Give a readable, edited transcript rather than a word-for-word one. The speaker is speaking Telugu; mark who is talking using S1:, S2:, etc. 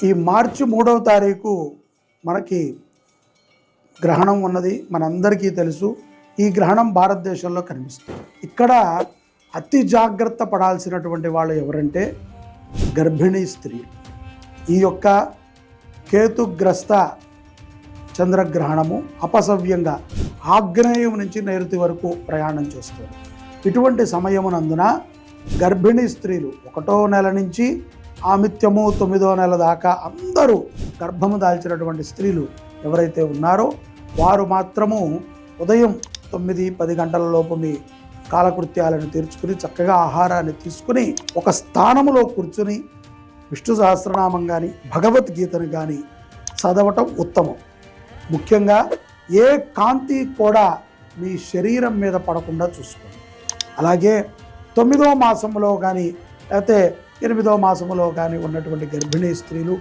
S1: ఈ మార్చి 3వ తారీఖు మనకి గ్రహణం ఉన్నది, మనందరికీ తెలుసు. ఈ గ్రహణం భారతదేశంలో కనిపిస్తుంది. ఇక్కడ అతి జాగ్రత్త పడాల్సినటువంటి వాళ్ళు ఎవరంటే గర్భిణీ స్త్రీలు. ఈ యొక్క కేతుగ్రస్త చంద్రగ్రహణము అపసవ్యంగా ఆగ్నేయం నుంచి నైరుతి వరకు ప్రయాణం చేస్తారు. ఇటువంటి సమయమునందున గర్భిణీ స్త్రీలు 1వ నెల నుంచి ఆమిత్యము 9వ నెల దాకా అందరూ గర్భము దాల్చినటువంటి స్త్రీలు ఎవరైతే ఉన్నారో వారు మాత్రము ఉదయం 9-10 గంటల లోపు మీ కాలకృత్యాలను తీర్చుకుని చక్కగా ఆహారాన్ని తీసుకుని ఒక స్థానములో కూర్చుని విష్ణు సహస్రనామం కానీ భగవద్గీతను కానీ చదవటం ఉత్తమం. ముఖ్యంగా ఏ కాంతి కూడా మీ శరీరం మీద పడకుండా చూసుకోండి. అలాగే 9వ మాసంలో కానీ లేకపోతే 8వ మాసంలో కానీ ఉన్నటువంటి గర్భిణీ స్త్రీలు